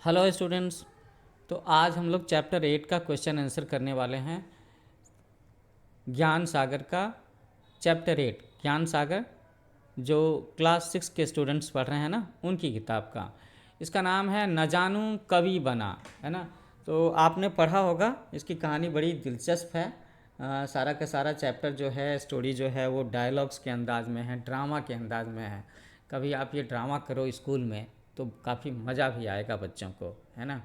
Hello students. तो आज हम लोग चैप्टर 8 का क्वेश्चन आंसर करने वाले हैं। ज्ञान सागर का चैप्टर 8 ज्ञान सागर जो क्लास 6 के स्टूडेंट्स पढ़ रहे हैं ना, उनकी किताब का। इसका नाम है न जानूं कभी बना, है ना। तो आपने पढ़ा होगा, इसकी कहानी बड़ी दिलचस्प है। सारा का सारा चैप्टर जो है, स्टोरी जो है, वो डायलॉग्स के अंदाज में है, ड्रामा के अंदाज में है। कभी आप ये ड्रामा करो स्कूल में तो काफ़ी मज़ा भी आएगा बच्चों को, है ना।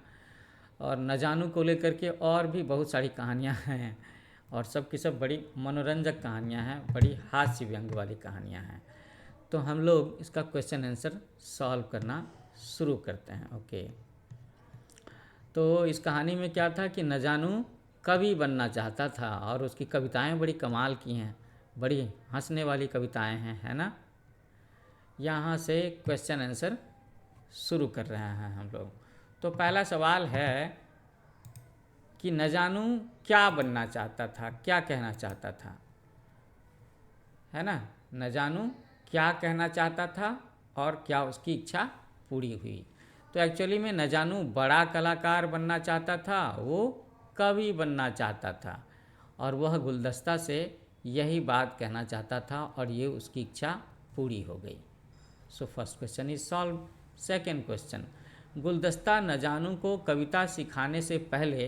और न जानू को लेकर के और भी बहुत सारी कहानियाँ हैं, और सब की सब बड़ी मनोरंजक कहानियाँ हैं, बड़ी हास्य व्यंग वाली कहानियाँ हैं। तो हम लोग इसका क्वेश्चन आंसर सॉल्व करना शुरू करते हैं। ओके, तो इस कहानी में क्या था कि न जानू कवि बनना चाहता था, और उसकी कविताएं बड़ी कमाल की हैं, बड़ी हंसने वाली कविताएं हैं, है ना। यहाँ से क्वेश्चन आंसर शुरू कर रहे हैं हम लोग। तो पहला सवाल है कि न जानू क्या बनना चाहता था, क्या कहना चाहता था, है ना। न जानू क्या कहना चाहता था और क्या उसकी इच्छा पूरी हुई। तो एक्चुअली में न जानू बड़ा कलाकार बनना चाहता था, वो कवि बनना चाहता था, और वह गुलदस्ता से यही बात कहना चाहता था, और ये उसकी इच्छा पूरी हो गई। So first question is solve. Second question, गुलदस्ता न जानू को कविता सिखाने से पहले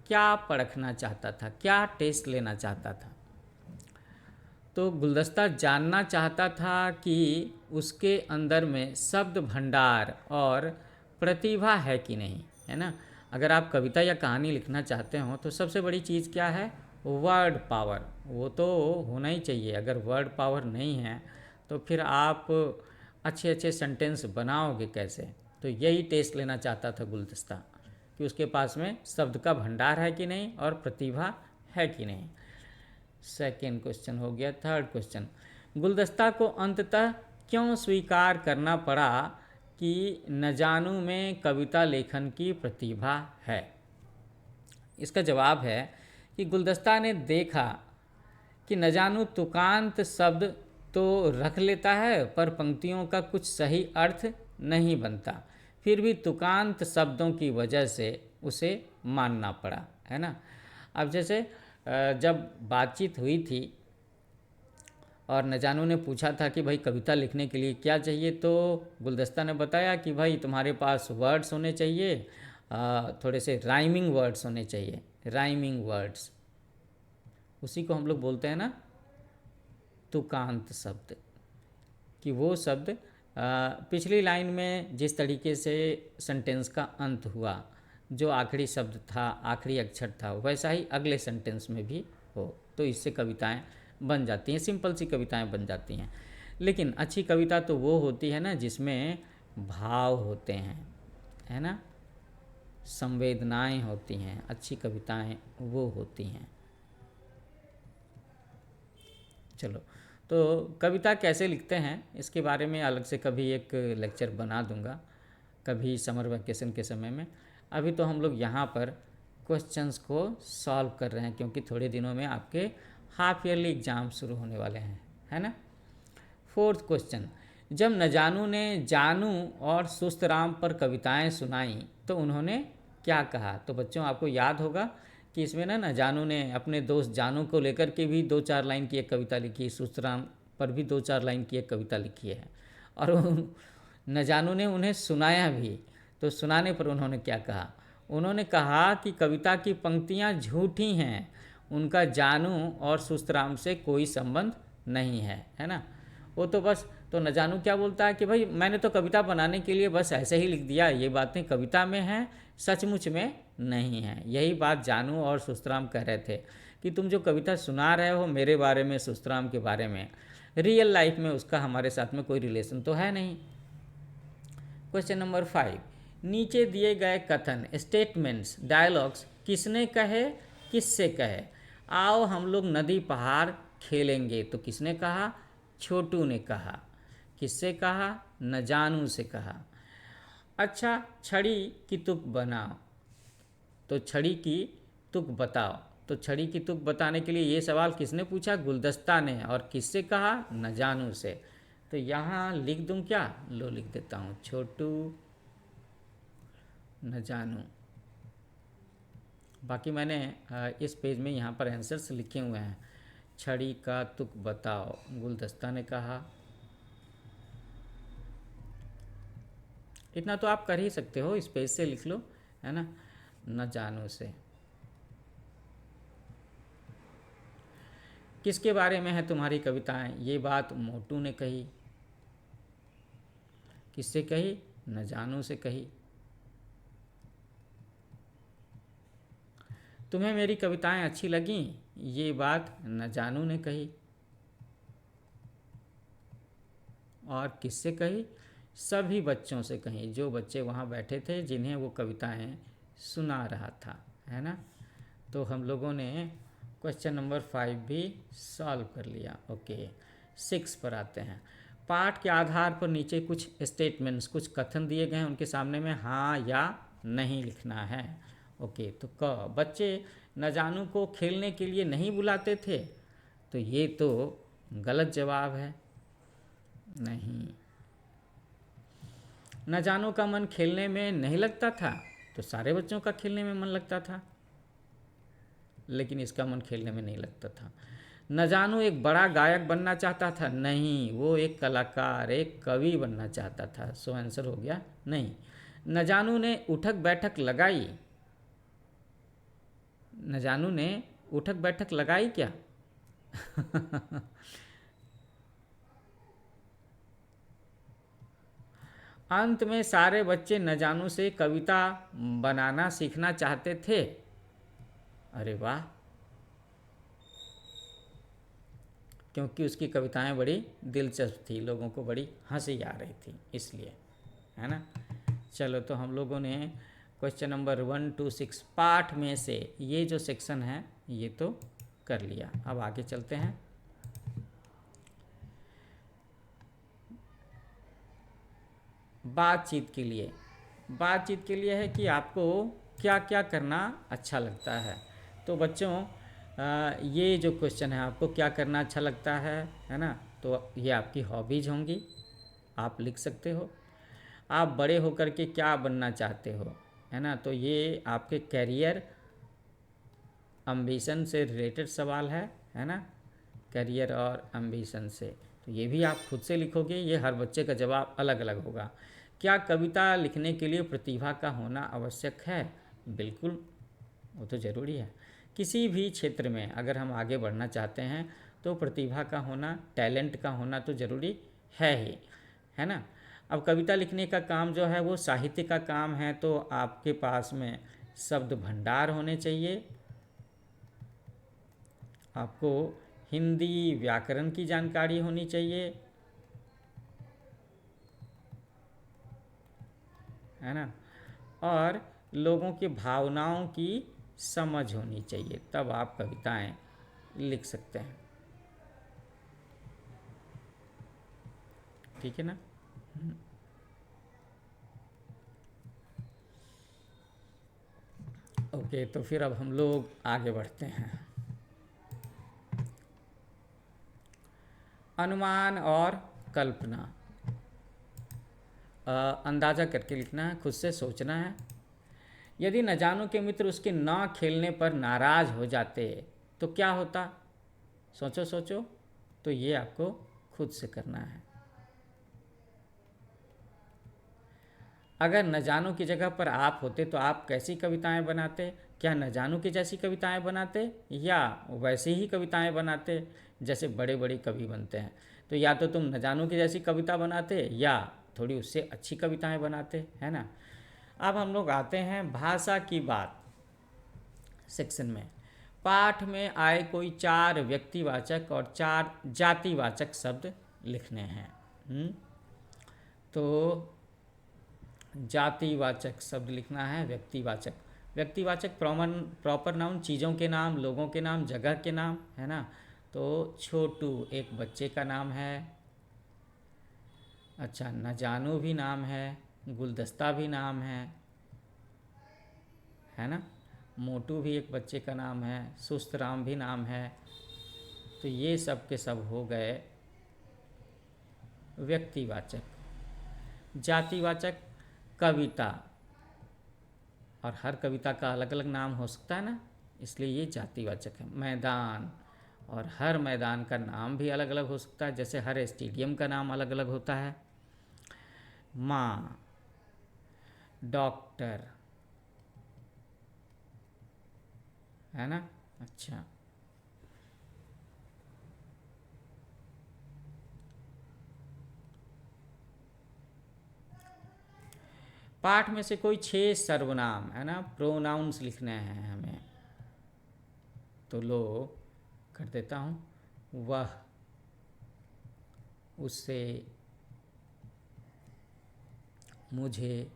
क्या परखना चाहता था, क्या टेस्ट लेना चाहता था। तो गुलदस्ता जानना चाहता था कि उसके अंदर में शब्द भंडार और प्रतिभा है कि नहीं, है ना। अगर आप कविता या कहानी लिखना चाहते हो तो सबसे बड़ी चीज़ क्या है, वर्ड पावर। वो तो होना ही चाहिए। अगर वर्ड पावर नहीं है तो फिर आप अच्छे अच्छे सेंटेंस बनाओगे कैसे। तो यही टेस्ट लेना चाहता था गुलदस्ता, कि उसके पास में शब्द का भंडार है कि नहीं और प्रतिभा है कि नहीं। सेकेंड क्वेश्चन हो गया। थर्ड क्वेश्चन, गुलदस्ता को अंततः क्यों स्वीकार करना पड़ा कि न जानू में कविता लेखन की प्रतिभा है। इसका जवाब है कि गुलदस्ता ने देखा कि न जानू तुकांत शब्द तो रख लेता है, पर पंक्तियों का कुछ सही अर्थ नहीं बनता। फिर भी तुकांत शब्दों की वजह से उसे मानना पड़ा, है ना। अब जैसे जब बातचीत हुई थी और न जानू ने पूछा था कि भाई कविता लिखने के लिए क्या चाहिए, तो गुलदस्ता ने बताया कि भाई तुम्हारे पास वर्ड्स होने चाहिए, थोड़े से राइमिंग वर्ड्स होने चाहिए। राइमिंग वर्ड्स, उसी को हम लोग बोलते हैं ना तुकांत शब्द, कि वो शब्द पिछली लाइन में जिस तरीके से सेंटेंस का अंत हुआ, जो आखिरी शब्द था, आखिरी अक्षर था, वैसा ही अगले सेंटेंस में भी हो, तो इससे कविताएं बन जाती हैं, सिंपल सी कविताएं बन जाती हैं। लेकिन अच्छी कविता तो वो होती है ना जिसमें भाव होते हैं, है ना, संवेदनाएं होती हैं। अच्छी कविताएं वो होती हैं। चलो, तो कविता कैसे लिखते हैं इसके बारे में अलग से कभी एक लेक्चर बना दूंगा, कभी समर वैकेशन के समय में। अभी तो हम लोग यहाँ पर क्वेश्चंस को सॉल्व कर रहे हैं, क्योंकि थोड़े दिनों में आपके हाफ ईयरली एग्ज़ाम शुरू होने वाले हैं, है ना। फोर्थ क्वेश्चन, जब न जानू ने जानू और सुस्त राम पर कविताएं सुनाई तो उन्होंने क्या कहा। तो बच्चों आपको याद होगा कि इसमें ना न जानू ने अपने दोस्त जानू को लेकर के भी 2-4 लाइन की एक कविता लिखी, सुस्त राम पर भी 2-4 लाइन की एक कविता लिखी है, और न जानू ने उन्हें सुनाया भी। तो सुनाने पर उन्होंने क्या कहा, उन्होंने कहा कि कविता की पंक्तियाँ झूठी हैं, उनका जानू और सुस्त राम से कोई संबंध नहीं है ना। वो तो बस, तो न जानू क्या बोलता है कि भाई मैंने तो कविता बनाने के लिए बस ऐसे ही लिख दिया, ये बातें कविता में हैं, सचमुच में नहीं है। यही बात जानू और सुस्तराम कह रहे थे कि तुम जो कविता सुना रहे हो मेरे बारे में, सुस्तराम के बारे में, रियल लाइफ में उसका हमारे साथ में कोई रिलेशन तो है नहीं। क्वेश्चन नंबर 5, नीचे दिए गए कथन, स्टेटमेंट्स, डायलॉग्स किसने कहे, किससे कहे। आओ हम लोग नदी पहाड़ खेलेंगे, तो किसने कहा, छोटू ने कहा। किससे कहा, न जानू से कहा। अच्छा, छड़ी की तुक बनाओ, तो छड़ी की तुक बताओ। तो छड़ी की तुक बताने के लिए ये सवाल किसने पूछा, गुलदस्ता ने, और किससे कहा, न जानू से। तो यहाँ लिख दूँ क्या, लो लिख देता हूँ, छोटू न जानू। बाकी मैंने इस पेज में यहाँ पर आंसर्स लिखे हुए हैं। छड़ी का तुक बताओ, गुलदस्ता ने कहा। इतना तो आप कर ही सकते हो, इस पेज से लिख लो, है ना, न जानू से। किसके बारे में है तुम्हारी कविताएं? ये बात मोटू ने कही। किससे कही? न जानू से कही। तुम्हें मेरी कविताएं अच्छी लगी? ये बात न जानू ने कही। और किससे कही? सभी बच्चों से कही, जो बच्चे वहाँ बैठे थे जिन्हें वो कविताएं सुना रहा था, है ना। तो हम लोगों ने क्वेश्चन नंबर 5 भी सॉल्व कर लिया। ओके, 6 पर आते हैं। पाठ के आधार पर नीचे कुछ स्टेटमेंट्स, कुछ कथन दिए गए हैं, उनके सामने में हाँ या नहीं लिखना है। ओके, तो बच्चे न जानू को खेलने के लिए नहीं बुलाते थे, तो ये तो गलत जवाब है, नहीं। न जानू का मन खेलने में नहीं लगता था, तो सारे बच्चों का खेलने में मन लगता था, लेकिन इसका मन खेलने में नहीं लगता था। न जानू एक बड़ा गायक बनना चाहता था, नहीं, वो एक कलाकार, एक कवि बनना चाहता था। सो आंसर हो गया नहीं। न जानू ने उठक बैठक लगाई, न जानू ने उठक बैठक लगाई क्या? अंत में सारे बच्चे न जानू से कविता बनाना सीखना चाहते थे। अरे वाह, क्योंकि उसकी कविताएं बड़ी दिलचस्प थी, लोगों को बड़ी हंसी आ रही थी, इसलिए, है ना। चलो, तो हम लोगों ने क्वेश्चन नंबर 1 to 6 पाठ में से ये जो सेक्शन है ये तो कर लिया। अब आगे चलते हैं। बातचीत के लिए, बातचीत के लिए है कि आपको क्या क्या करना अच्छा लगता है। तो बच्चों, ये जो क्वेश्चन है, आपको क्या करना अच्छा लगता है ना, तो ये आपकी हॉबीज होंगी, आप लिख सकते हो। आप बड़े होकर के क्या बनना चाहते हो, है ना, तो ये आपके कैरियर एम्बिशन से रिलेटेड सवाल है ना, करियर और एम्बिशन से। तो ये भी आप खुद से लिखोगे, ये हर बच्चे का जवाब अलग अलग होगा। क्या कविता लिखने के लिए प्रतिभा का होना आवश्यक है? बिल्कुल, वो तो ज़रूरी है। किसी भी क्षेत्र में अगर हम आगे बढ़ना चाहते हैं तो प्रतिभा का होना, टैलेंट का होना तो ज़रूरी है ही, है ना। अब कविता लिखने का काम जो है वो साहित्य का काम है, तो आपके पास में शब्द भंडार होने चाहिए, आपको हिंदी व्याकरण की जानकारी होनी चाहिए, है ना, और लोगों की भावनाओं की समझ होनी चाहिए, तब आप कविताएं लिख सकते हैं। ठीक है ना। ओके, तो फिर अब हम लोग आगे बढ़ते हैं। अनुमान और कल्पना, अंदाज़ा करके लिखना है, खुद से सोचना है। यदि न जानू के मित्र उसके न खेलने पर नाराज हो जाते तो क्या होता? सोचो सोचो, तो ये आपको खुद से करना है। अगर न जानू की जगह पर आप होते तो आप कैसी कविताएं बनाते? क्या न जानू की जैसी कविताएं बनाते या वैसी ही कविताएं बनाते जैसे बड़े बड़े कवि बनते हैं? तो या तो तुम न जानू की जैसी कविता बनाते या थोड़ी उससे अच्छी कविताएं बनाते, है ना। अब हम लोग आते हैं भाषा की बात सेक्शन में। पाठ में आए कोई 4 व्यक्तिवाचक और 4 जातिवाचक शब्द लिखने हैं। तो जातिवाचक शब्द लिखना है, व्यक्तिवाचक, व्यक्तिवाचक प्रॉपर नाउन, चीज़ों के नाम, लोगों के नाम, जगह के नाम, है ना। तो छोटू एक बच्चे का नाम है। अच्छा, न जानू भी नाम है, गुलदस्ता भी नाम है ना। मोटू भी एक बच्चे का नाम है, सुस्त राम भी नाम है। तो ये सब के सब हो गए व्यक्तिवाचक। जातिवाचक, कविता, और हर कविता का अलग अलग नाम हो सकता है ना, इसलिए ये जातिवाचक है। मैदान, और हर मैदान का नाम भी अलग अलग हो सकता है, जैसे हर स्टेडियम का नाम अलग अलग होता है। माँ, डॉक्टर, है ना। अच्छा, पाठ में से कोई 6 सर्वनाम, है ना, प्रोनाउंस लिखने हैं हमें, तो लो कर देता हूँ। वह, उससे, मुझे,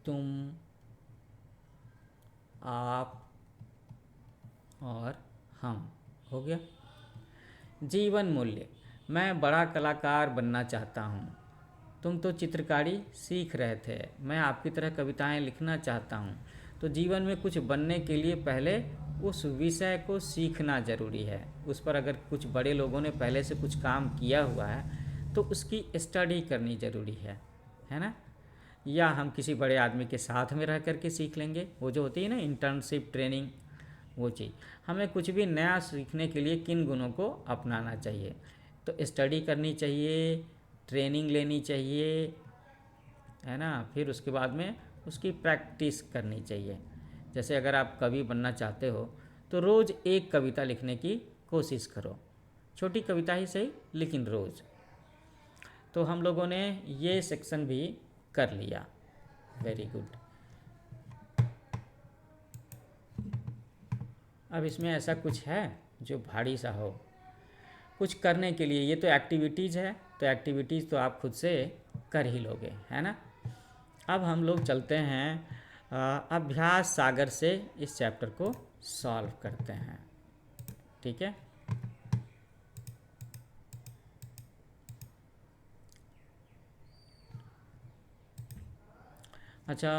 तुम, आप और हम। हो गया। जीवन मूल्य, मैं बड़ा कलाकार बनना चाहता हूँ। तुम तो चित्रकारी सीख रहे थे, मैं आपकी तरह कविताएं लिखना चाहता हूँ। तो जीवन में कुछ बनने के लिए पहले उस विषय को सीखना ज़रूरी है। उस पर अगर कुछ बड़े लोगों ने पहले से कुछ काम किया हुआ है तो उसकी स्टडी करनी ज़रूरी है ना। या हम किसी बड़े आदमी के साथ में रह कर के सीख लेंगे, वो जो होती है ना इंटर्नशिप ट्रेनिंग, वो चीज़। हमें कुछ भी नया सीखने के लिए किन गुणों को अपनाना चाहिए, तो स्टडी करनी चाहिए, ट्रेनिंग लेनी चाहिए, है ना। फिर उसके बाद में उसकी प्रैक्टिस करनी चाहिए। जैसे अगर आप कवि बनना चाहते हो तो रोज़ एक कविता लिखने की कोशिश करो, छोटी कविता ही सही लेकिन रोज़। तो हम लोगों ने ये सेक्शन भी कर लिया, वेरी गुड। अब इसमें ऐसा कुछ है जो भारी सा हो कुछ करने के लिए, ये तो एक्टिविटीज़ है, तो एक्टिविटीज़ तो आप खुद से कर ही लोगे, है ना। अब हम लोग चलते हैं अभ्यास सागर से इस चैप्टर को सॉल्व करते हैं, ठीक है। अच्छा,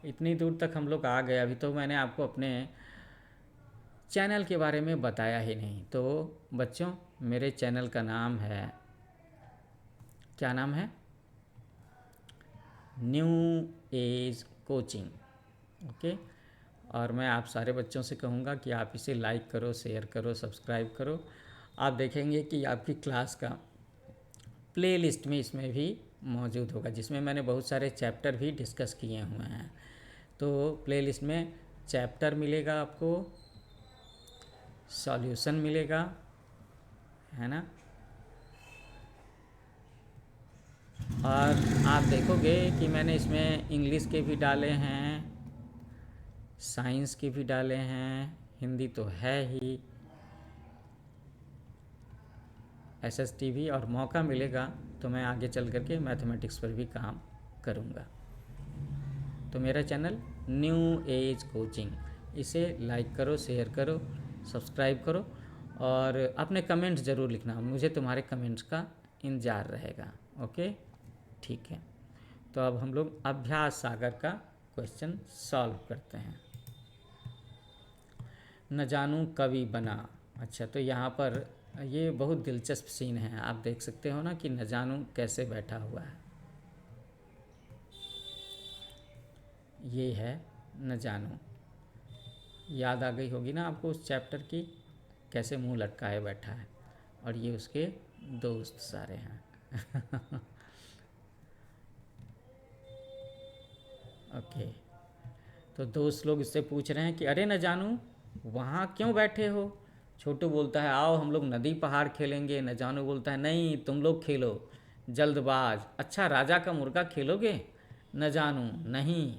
इतनी दूर तक हम लोग आ गए। अभी तो मैंने आपको अपने चैनल के बारे में बताया ही नहीं। तो बच्चों, मेरे चैनल का नाम है, क्या नाम है, न्यू एज कोचिंग, ओके। और मैं आप सारे बच्चों से कहूँगा कि आप इसे लाइक करो, शेयर करो, सब्सक्राइब करो। आप देखेंगे कि आपकी क्लास का प्लेलिस्ट में इसमें भी मौजूद होगा, जिसमें मैंने बहुत सारे चैप्टर भी डिस्कस किए हुए हैं। तो प्लेलिस्ट में चैप्टर मिलेगा आपको, सॉल्यूशन मिलेगा, है ना। और आप देखोगे कि मैंने इसमें इंग्लिश के भी डाले हैं, साइंस के भी डाले हैं, हिंदी तो है ही, एसएसटी भी, और मौका मिलेगा तो मैं आगे चल करके मैथमेटिक्स पर भी काम करूँगा। तो मेरा चैनल न्यू एज कोचिंग, इसे लाइक करो, शेयर करो, सब्सक्राइब करो, और अपने कमेंट्स ज़रूर लिखना, मुझे तुम्हारे कमेंट्स का इंतज़ार रहेगा, ओके, ठीक है। तो अब हम लोग अभ्यास सागर का क्वेश्चन सॉल्व करते हैं। न जानूं कवि बना। अच्छा, तो यहाँ पर ये बहुत दिलचस्प सीन है, आप देख सकते हो ना कि न जानूं कैसे बैठा हुआ है। ये है न जानूं, याद आ गई होगी ना आपको उस चैप्टर की, कैसे मुंह लटकाए बैठा है, और ये उसके दोस्त सारे हैं। ओके, तो दोस्त लोग इससे पूछ रहे हैं कि अरे न जानू वहाँ क्यों बैठे हो। छोटू बोलता है आओ हम लोग नदी पहाड़ खेलेंगे। न जानू बोलता है नहीं तुम लोग खेलो, जल्दबाज। अच्छा राजा का मुर्गा खेलोगे। न जानू नहीं।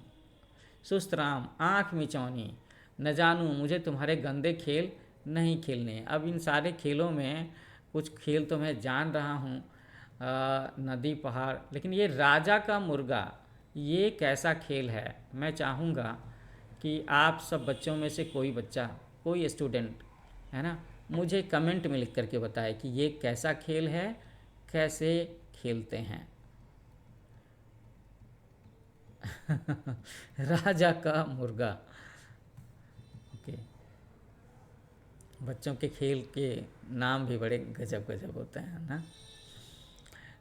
सुस्त राम आँख मिचौनी। न जानू मुझे तुम्हारे गंदे खेल नहीं खेलने। अब इन सारे खेलों में कुछ खेल तो मैं जान रहा हूँ, नदी पहाड़, लेकिन ये राजा का मुर्गा ये कैसा खेल है। मैं चाहूँगा कि आप सब बच्चों में से कोई बच्चा, कोई स्टूडेंट, है ना, मुझे कमेंट में लिख करके बताए कि ये कैसा खेल है, कैसे खेलते हैं। राजा का मुर्गा, ओके। बच्चों के खेल के नाम भी बड़े गजब गजब होते हैं ना।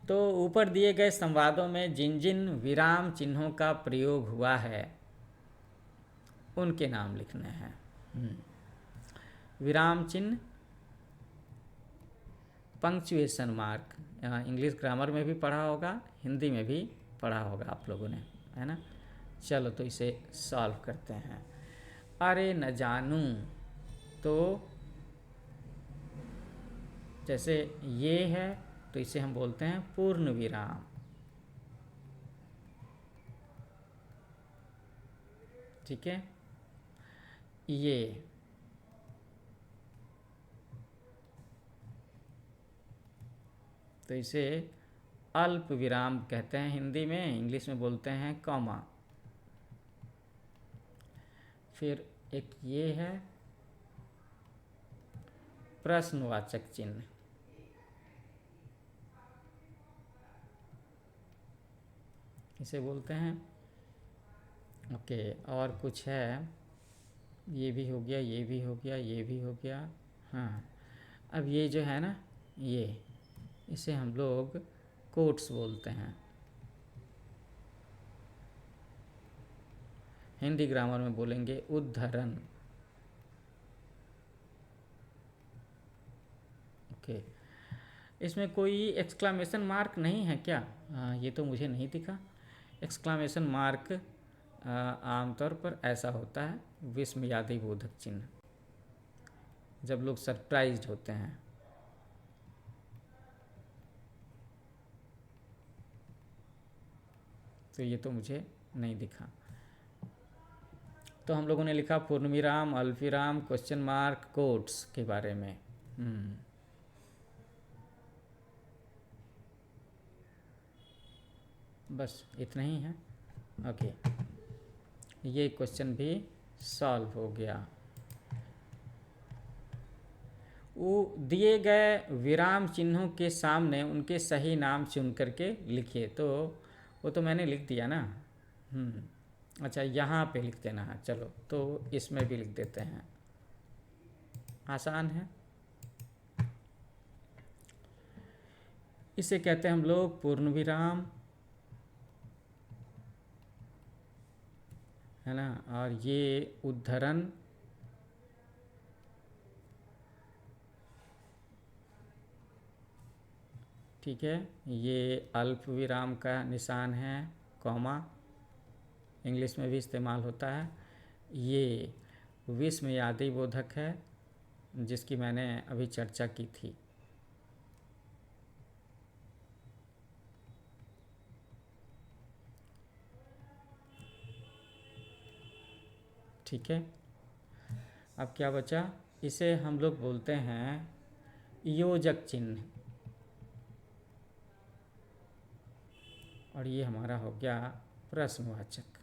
तो ऊपर दिए गए संवादों में जिन जिन विराम चिन्हों का प्रयोग हुआ है उनके नाम लिखने हैं। विराम चिन्ह, पंक्चुएशन मार्क, इंग्लिश ग्रामर में भी पढ़ा होगा, हिंदी में भी पढ़ा होगा आप लोगों ने, है ना। चलो तो इसे सॉल्व करते हैं। अरे न जानू, तो जैसे ये है तो इसे हम बोलते हैं पूर्ण विराम, ठीक है। ये तो इसे अल्प विराम कहते हैं हिंदी में, इंग्लिश में बोलते हैं कॉमा। फिर एक ये है प्रश्नवाचक चिन्ह, इसे बोलते हैं। ओके, और कुछ है, ये भी हो गया, ये भी हो गया, ये भी हो गया। हाँ, अब ये जो है ना, ये इसे हम लोग कोट्स बोलते हैं, हिंदी ग्रामर में बोलेंगे उद्धरण। ओके, इसमें कोई एक्सक्लामेशन मार्क नहीं है क्या? ये तो मुझे नहीं दिखा। एक्सक्लामेशन मार्क आमतौर पर ऐसा होता है विस्मयादि बोधक चिन्ह, जब लोग सरप्राइज्ड होते हैं। तो ये तो मुझे नहीं दिखा। तो हम लोगों ने लिखा पूर्णविराम, अल्पविराम, क्वेश्चन मार्क, कोट्स के बारे में। बस इतना ही है। ओके, ये क्वेश्चन भी सॉल्व हो गया। वो दिए गए विराम चिन्हों के सामने उनके सही नाम चुन करके लिखिए। तो वो तो मैंने लिख दिया ना। अच्छा, यहाँ पे लिख देना है। चलो तो इसमें भी लिख देते हैं, आसान है। इसे कहते हैं हम लोग पूर्ण विराम, है ना। और ये उद्धरण, ठीक है। ये अल्प विराम का निशान है, कॉमा, इंग्लिश में भी इस्तेमाल होता है। ये विस्मयादि बोधक है, जिसकी मैंने अभी चर्चा की थी। ठीक है, अब क्या बचा? इसे हम लोग बोलते हैं योजक चिन्ह, और ये हमारा हो गया प्रश्नवाचक।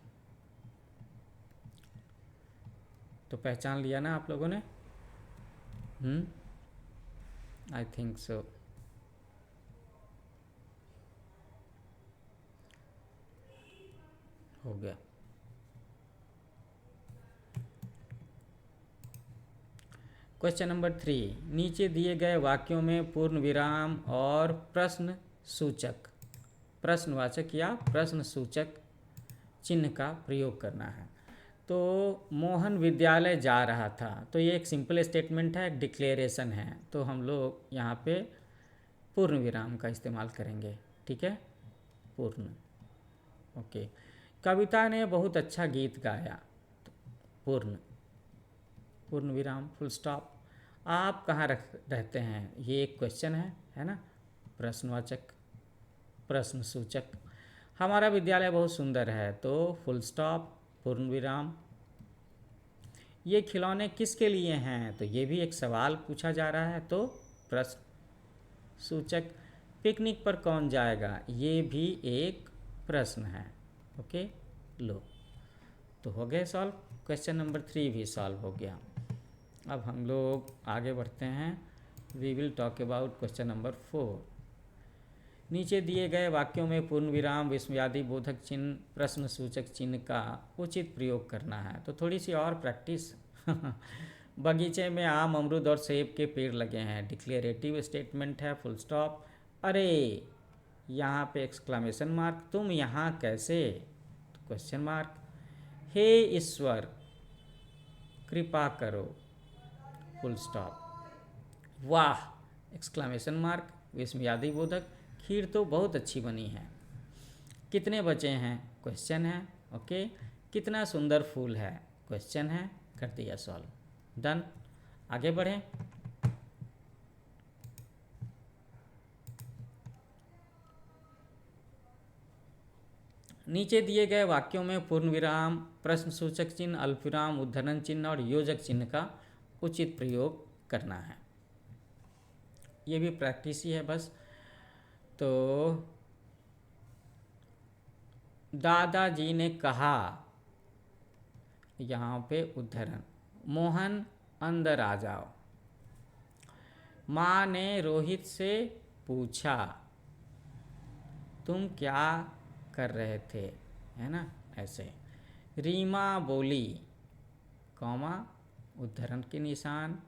तो पहचान लिया ना आप लोगों ने? I think so. हो गया। क्वेश्चन नंबर 3, नीचे दिए गए वाक्यों में पूर्ण विराम और प्रश्न सूचक, प्रश्नवाचक या प्रश्न सूचक चिन्ह का प्रयोग करना है। तो मोहन विद्यालय जा रहा था, तो ये एक सिंपल स्टेटमेंट है, एक डिक्लेरेशन है। तो हम लोग यहाँ पे पूर्ण विराम का इस्तेमाल करेंगे, ठीक है, पूर्ण। ओके, कविता ने बहुत अच्छा गीत गाया, तो पूर्ण, पूर्ण विराम, फुल स्टॉप। आप कहाँ रहते हैं, ये एक क्वेश्चन है ना, प्रश्नवाचक, प्रश्न सूचक। हमारा विद्यालय बहुत सुंदर है, तो फुल स्टॉप, पूर्ण विराम। ये खिलौने किसके लिए हैं, तो ये भी एक सवाल पूछा जा रहा है, तो प्रश्न सूचक। पिकनिक पर कौन जाएगा, ये भी एक प्रश्न है। ओके, लो, तो हो गए सॉल्व। क्वेश्चन नंबर 3 भी सॉल्व हो गया। अब हम लोग आगे बढ़ते हैं। We will talk about question number 4। नीचे दिए गए वाक्यों में पूर्ण विराम, विस्मयादि बोधक चिन्ह, प्रश्न सूचक चिन्ह का उचित प्रयोग करना है। तो थोड़ी सी और प्रैक्टिस। बगीचे में आम, अमरूद और सेब के पेड़ लगे हैं, डिक्लेरेटिव स्टेटमेंट है, फुल स्टॉप। अरे यहाँ पे एक्सक्लेमेशन मार्क, तुम यहाँ कैसे, क्वेश्चन मार्क, हे ईश्वर कृपा करो, फुल स्टॉप, वाह एक्सक्लेमेशन मार्क, विस्मयादि बोधक, खीर तो बहुत अच्छी बनी है, कितने बचे हैं, क्वेश्चन है, ओके, कितना सुंदर फूल है, क्वेश्चन है, कर दिया सॉल्व, डन। आगे बढ़ें। नीचे दिए गए वाक्यों में पूर्ण विराम, प्रश्न सूचक चिन्ह, अल्पविराम, उद्धरण चिन्ह और योजक चिन्ह का उचित प्रयोग करना है। ये भी प्रैक्टिस ही है बस। तो दादाजी ने कहा, यहाँ पे उद्धरण, मोहन अंदर आ जाओ। माँ ने रोहित से पूछा, तुम क्या कर रहे थे, है ना, ऐसे। रीमा बोली, कौमा, उद्धरण के निशान,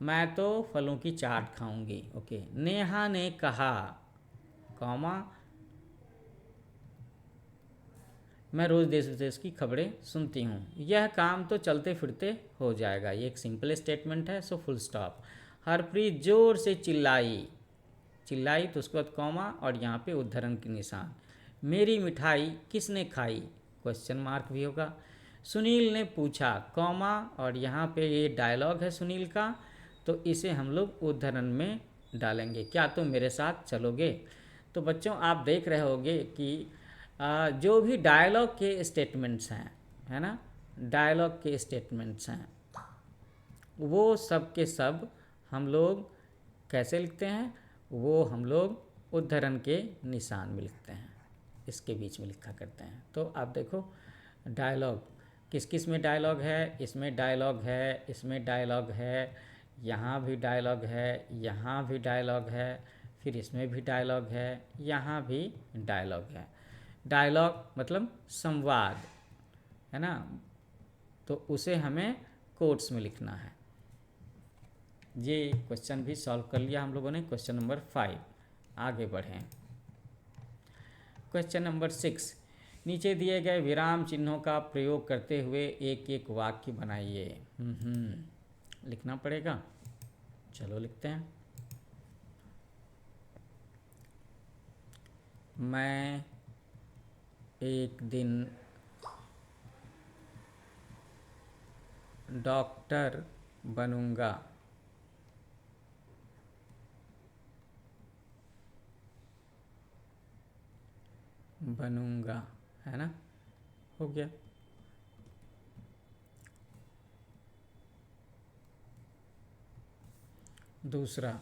मैं तो फलों की चाट खाऊंगी, ओके। नेहा ने कहा, कौमा, मैं रोज़ देश विदेश की खबरें सुनती हूँ, यह काम तो चलते फिरते हो जाएगा, ये एक सिंपल स्टेटमेंट है, सो फुल स्टॉप। हरप्रीत जोर से चिल्लाई, चिल्लाई तो उसके बाद कॉमा और यहाँ पे उद्धरण के निशान, मेरी मिठाई किसने खाई, क्वेश्चन मार्क भी होगा। सुनील ने पूछा, कॉमा और यहाँ पे ये डायलॉग है सुनील का, तो इसे हम लोग उद्धरण में डालेंगे, क्या तुम मेरे साथ चलोगे। तो बच्चों आप देख रहे होंगे कि जो भी डायलॉग के स्टेटमेंट्स हैं, है ना, डायलॉग के स्टेटमेंट्स हैं, वो सब के सब हम लोग कैसे लिखते हैं, वो हम लोग उद्धरण के निशान में लिखते हैं, इसके बीच में लिखा करते हैं। तो आप देखो डायलॉग किस किस में डायलॉग है, इसमें डायलॉग है, इसमें डायलॉग है, यहाँ भी डायलॉग है, यहाँ भी डायलॉग है, फिर इसमें भी डायलॉग है, यहाँ भी डायलॉग है। डायलॉग मतलब संवाद, है ना, तो उसे हमें कोट्स में लिखना है। ये क्वेश्चन भी सॉल्व कर लिया हम लोगों ने, क्वेश्चन नंबर 5। आगे बढ़ें। क्वेश्चन नंबर 6, नीचे दिए गए विराम चिन्हों का प्रयोग करते हुए एक एक वाक्य बनाइए। लिखना पड़ेगा, चलो लिखते हैं। मैं एक दिन डॉक्टर बनूंगा। बनूंगा, है ना, हो गया। दूसरा,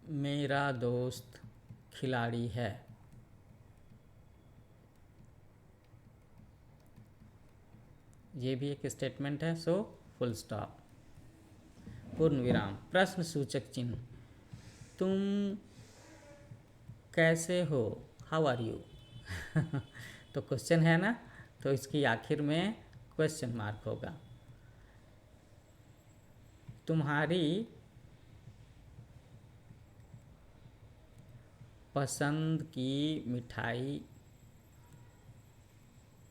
मेरा दोस्त खिलाड़ी है। ये भी एक स्टेटमेंट है, सो फुल स्टॉप, पूर्ण विराम, प्रश्न सूचक चिन्ह, तुम कैसे हो, हाउ आर यू। तो क्वेश्चन है ना, तो इसकी आखिर में क्वेश्चन मार्क होगा। तुम्हारी पसंद की मिठाई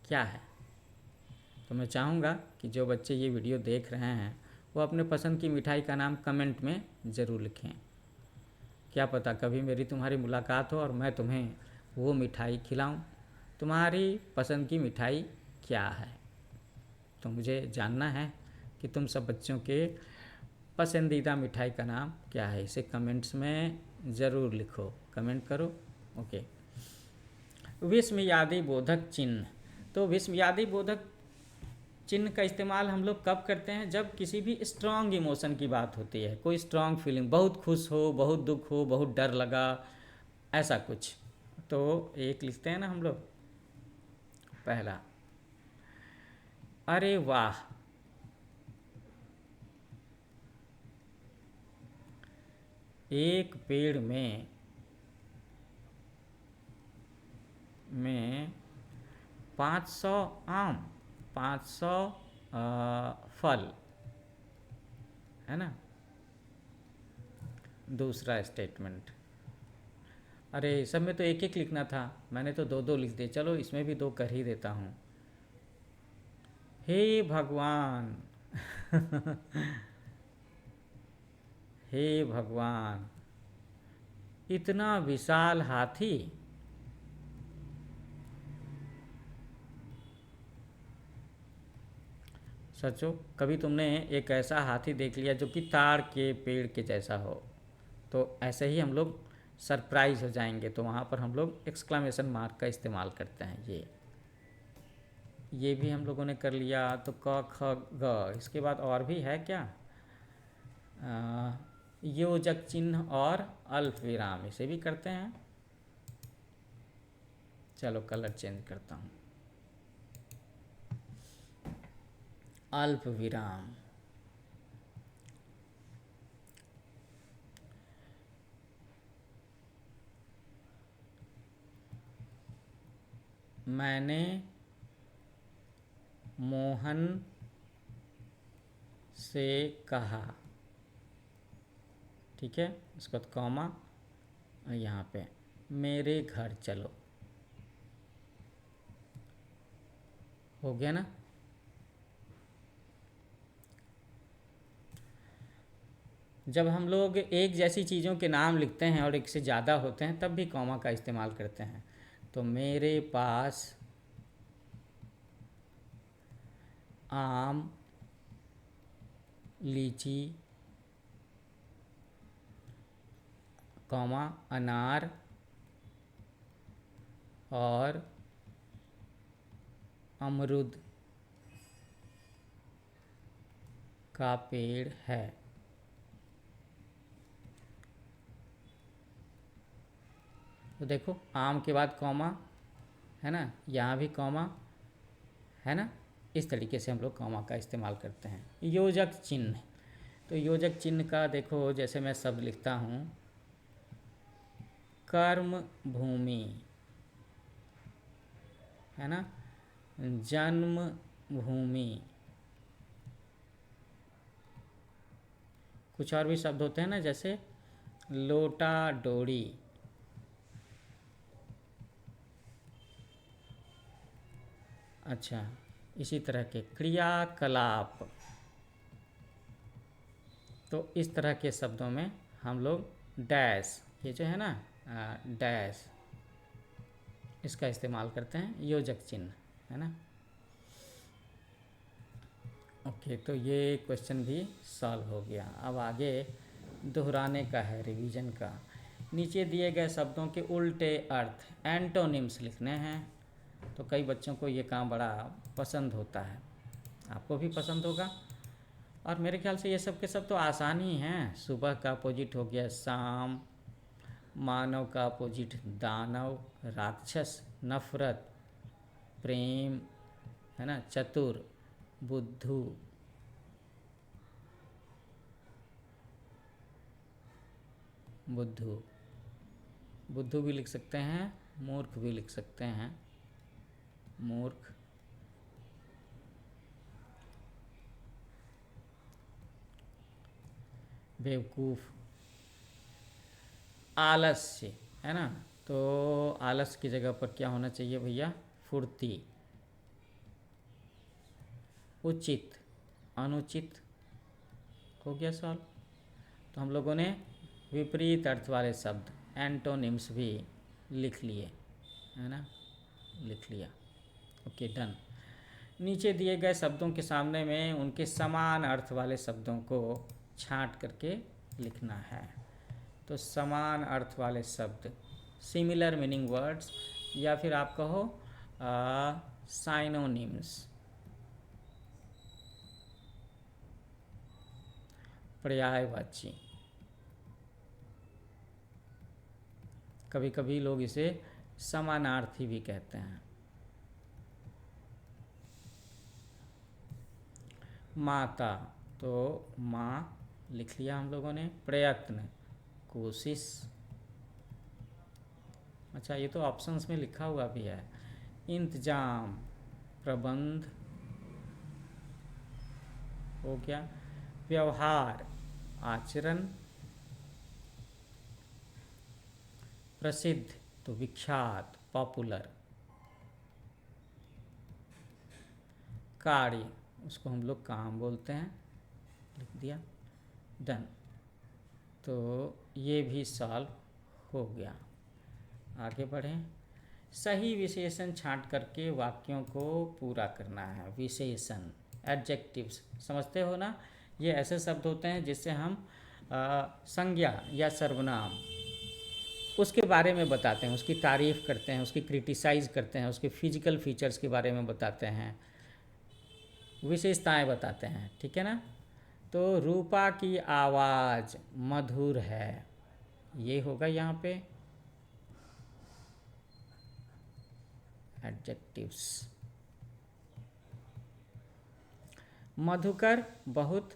क्या है। तो मैं चाहूँगा कि जो बच्चे ये वीडियो देख रहे हैं वो अपने पसंद की मिठाई का नाम कमेंट में ज़रूर लिखें। क्या पता कभी मेरी तुम्हारी मुलाकात हो और मैं तुम्हें वो मिठाई खिलाऊं। तुम्हारी पसंद की मिठाई क्या है, तो मुझे जानना है कि तुम सब बच्चों के पसंदीदा मिठाई का नाम क्या है। इसे कमेंट्स में ज़रूर लिखो, कमेंट करो, ओके। विस्मयादि बोधक चिन्ह, तो विस्मयादि बोधक चिन्ह का इस्तेमाल हम लोग कब करते हैं, जब किसी भी स्ट्रांग इमोशन की बात होती है, कोई स्ट्रांग फीलिंग, बहुत खुश हो, बहुत दुख हो, बहुत डर लगा, ऐसा कुछ। तो एक लिखते हैं ना हम लोग, पहला, अरे वाह, एक पेड़ में 500 आम, 500 फल, है ना, दूसरा स्टेटमेंट। अरे सब में तो एक एक लिखना था, मैंने तो दो दो लिख दिए। चलो इसमें भी दो कर ही देता हूँ। हे भगवान हे भगवान, इतना विशाल हाथी। सचो कभी तुमने एक ऐसा हाथी देख लिया जो कि ताड़ के पेड़ के जैसा हो, तो ऐसे ही हम लोग सरप्राइज हो जाएंगे। तो वहाँ पर हम लोग एक्सक्लामेशन मार्क का इस्तेमाल करते हैं। ये भी हम लोगों ने कर लिया। तो क ख ग, इसके बाद और भी है क्या? योजक चिन्ह और अल्प विराम, इसे भी करते हैं। चलो कलर चेंज करता हूँ। अल्प विराम, मैंने मोहन से कहा। ठीक है, उसके बाद कॉमा, और यहाँ पे मेरे घर चलो। हो गया ना? जब हम लोग एक जैसी चीज़ों के नाम लिखते हैं और एक से ज़्यादा होते हैं तब भी कॉमा का इस्तेमाल करते हैं। तो मेरे पास आम, लीची, कॉमा, अनार और अमरूद का पेड़ है। तो देखो आम के बाद कॉमा है ना, यहाँ भी कॉमा है ना। इस तरीके से हम लोग कॉमा का इस्तेमाल करते हैं। योजक चिन्ह, तो योजक चिन्ह का देखो, जैसे मैं शब्द लिखता हूँ कर्म भूमि, है ना, जन्म भूमि। कुछ और भी शब्द होते हैं ना, जैसे लोटा डोरी। अच्छा, इसी तरह के क्रियाकलाप। तो इस तरह के शब्दों में हम लोग डैश, ये जो है ना डैश, इसका इस्तेमाल करते हैं, योजक चिन्ह, है ना। ओके, तो ये क्वेश्चन भी सॉल्व हो गया। अब आगे दोहराने का है, रिवीजन का। नीचे दिए गए शब्दों के उल्टे अर्थ, एंटोनिम्स लिखने हैं। तो कई बच्चों को ये काम बड़ा पसंद होता है, आपको भी पसंद होगा। और मेरे ख्याल से ये सब के सब तो आसान ही हैं। सुबह का अपोजिट हो गया शाम, मानव का अपोजिट दानव, राक्षस नफरत, प्रेम, है ना, चतुर बुद्धू, बुद्धू, बुद्धू भी लिख सकते हैं, मूर्ख भी लिख सकते हैं, मूर्ख। बेवकूफ़, आलस्य, है ना। तो आलस की जगह पर क्या होना चाहिए भैया? फुर्ती। उचित, अनुचित, हो गया सवाल। तो हम लोगों ने विपरीत अर्थ वाले शब्द, एंटोनिम्स भी लिख लिए, है ना, लिख लिया। Okay, done. नीचे दिए गए शब्दों के सामने में उनके समान अर्थ वाले शब्दों को छांट करके लिखना है। तो समान अर्थ वाले शब्द, सिमिलर मीनिंग वर्ड्स, या फिर आप कहो साइनोनिम्स, पर्यायवाची। कभी कभी लोग इसे समानार्थी भी कहते हैं। माता, तो माँ लिख लिया हम लोगों ने। प्रयत्न, कोशिश। अच्छा, ये तो ऑप्शंस में लिखा हुआ भी है। इंतजाम, प्रबंध, हो गया। व्यवहार, आचरण, प्रसिद्ध तो विख्यात, पॉपुलर। कार्य, उसको हम लोग काम बोलते हैं, लिख दिया, डन। तो ये भी सॉल्व हो गया। आगे बढ़ें। सही विशेषण छांट करके वाक्यों को पूरा करना है। विशेषण, एडजेक्टिव्स, समझते हो ना? ये ऐसे शब्द होते हैं जिससे हम संज्ञा या सर्वनाम उसके बारे में बताते हैं, उसकी तारीफ करते हैं, उसकी क्रिटिसाइज करते हैं, उसके फिजिकल फीचर्स के बारे में बताते हैं, विशेषताएं बताते हैं, ठीक है ना? तो रूपा की आवाज़ मधुर है, ये होगा यहाँ पे एडजेक्टिव्स। मधुकर बहुत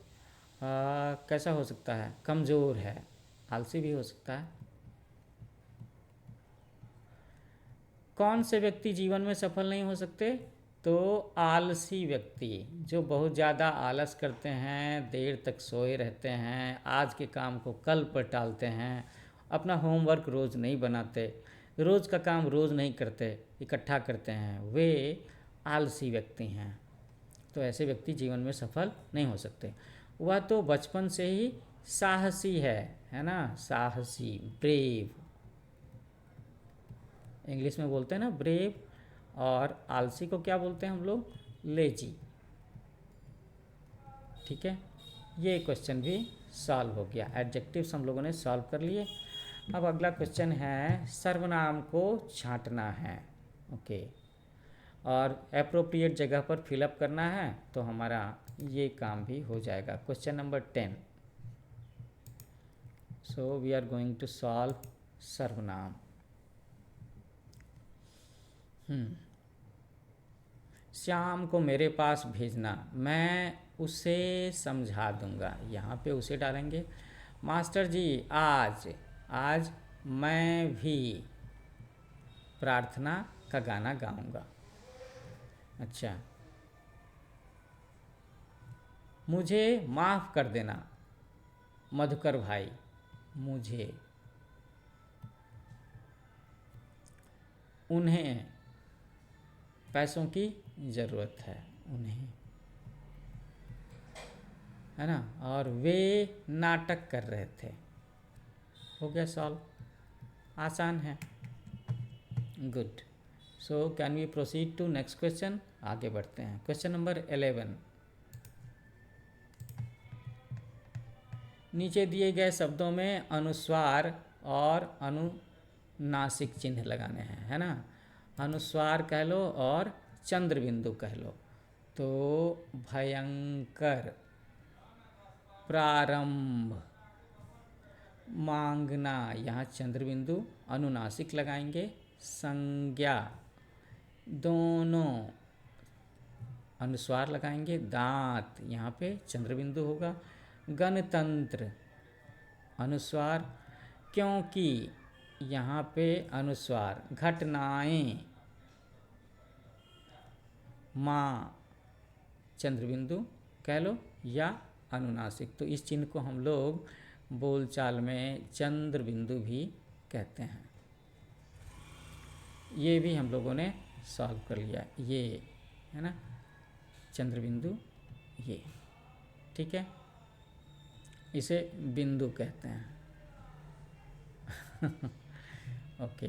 कैसा हो सकता है? कमज़ोर है, आलसी भी हो सकता है। कौन से व्यक्ति जीवन में सफल नहीं हो सकते? तो आलसी व्यक्ति, जो बहुत ज़्यादा आलस करते हैं, देर तक सोए रहते हैं, आज के काम को कल पर टालते हैं, अपना होमवर्क रोज़ नहीं बनाते, रोज़ का काम रोज़ नहीं करते, इकट्ठा करते हैं, वे आलसी व्यक्ति हैं। तो ऐसे व्यक्ति जीवन में सफल नहीं हो सकते। वह तो बचपन से ही साहसी है ना? साहसी, ब्रेव, इंग्लिश में बोलते हैं ना ब्रेव। और आलसी को क्या बोलते हैं हम लोग? लेजी। ठीक है, ये क्वेश्चन भी सॉल्व हो गया। एडजेक्टिव्स हम लोगों ने सॉल्व कर लिए। अब अगला क्वेश्चन है सर्वनाम को छांटना है। ओके, और एप्रोप्रिएट जगह पर फिलअप करना है, तो हमारा ये काम भी हो जाएगा। Question number 10। So we are going to solve सर्वनाम। श्याम को मेरे पास भेजना, मैं उसे समझा दूंगा। यहाँ पे उसे डालेंगे। मास्टर जी आज मैं भी प्रार्थना का गाना गाऊंगा। अच्छा, मुझे माफ़ कर देना मधुकर भाई, मुझे। उन्हें पैसों की ज़रूरत है, उन्हें, है ना? और वे नाटक कर रहे थे। हो गया सॉल्व, आसान है। Good. So can we proceed to next question? आगे बढ़ते हैं। Question number 11। नीचे दिए गए शब्दों में अनुस्वार और अनुनासिक चिन्ह लगाने हैं, है ना? अनुस्वार कह लो और चंद्र बिंदु कह लो। तो भयंकर, प्रारंभ, मांगना, यहाँ चंद्र बिंदु, अनुनासिक लगाएंगे, संज्ञा, दोनों अनुस्वार लगाएंगे, दांत, यहाँ पे चंद्र बिंदु होगा, गणतंत्र अनुस्वार, क्योंकि यहाँ पे अनुस्वार, घटनाएं, माँ चंद्रबिंदु कह लो या अनुनासिक। तो इस चिन्ह को हम लोग बोलचाल में चंद्र बिंदु भी कहते हैं। ये भी हम लोगों ने सॉल्व कर लिया, ये है ना चंद्र बिंदु, ये ठीक है, इसे बिंदु कहते हैं। ओके,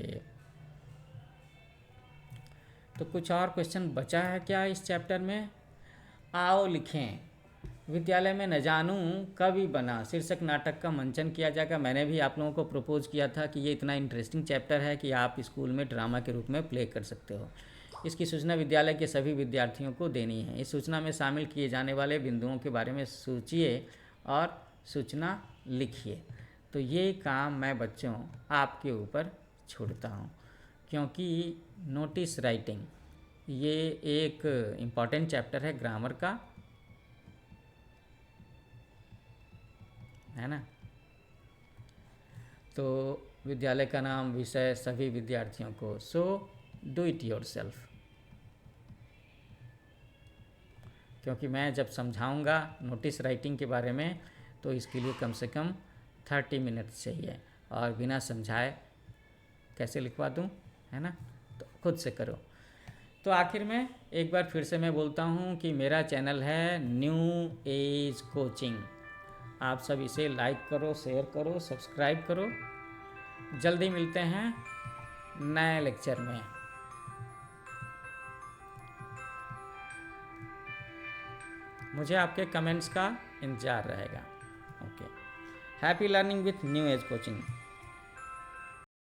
तो कुछ और क्वेश्चन बचा है क्या इस चैप्टर में? आओ लिखें। विद्यालय में न जानूं कवि बना शीर्षक नाटक का मंचन किया जाएगा। मैंने भी आप लोगों को प्रपोज किया था कि ये इतना इंटरेस्टिंग चैप्टर है कि आप स्कूल में ड्रामा के रूप में प्ले कर सकते हो। इसकी सूचना विद्यालय के सभी विद्यार्थियों को देनी है। इस सूचना में शामिल किए जाने वाले बिंदुओं के बारे में सोचिए और सूचना लिखिए। तो ये काम मैं बच्चों आपके ऊपर छोड़ता हूँ, क्योंकि नोटिस राइटिंग ये एक इम्पॉर्टेंट चैप्टर है ग्रामर का, है ना? तो विद्यालय का नाम, विषय सभी विद्यार्थियों को। सो डू इट योरसेल्फ, क्योंकि मैं जब समझाऊंगा नोटिस राइटिंग के बारे में तो इसके लिए कम से कम 30 मिनट चाहिए, और बिना समझाए कैसे लिखवा दूँ, है ना। तो खुद से करो। तो आखिर में एक बार फिर से मैं बोलता हूँ कि मेरा चैनल है न्यू एज कोचिंग। आप सब इसे लाइक करो, शेयर करो, सब्सक्राइब करो। जल्दी मिलते हैं नए लेक्चर में। मुझे आपके कमेंट्स का इंतज़ार रहेगा। Okay, happy learning with new age coaching.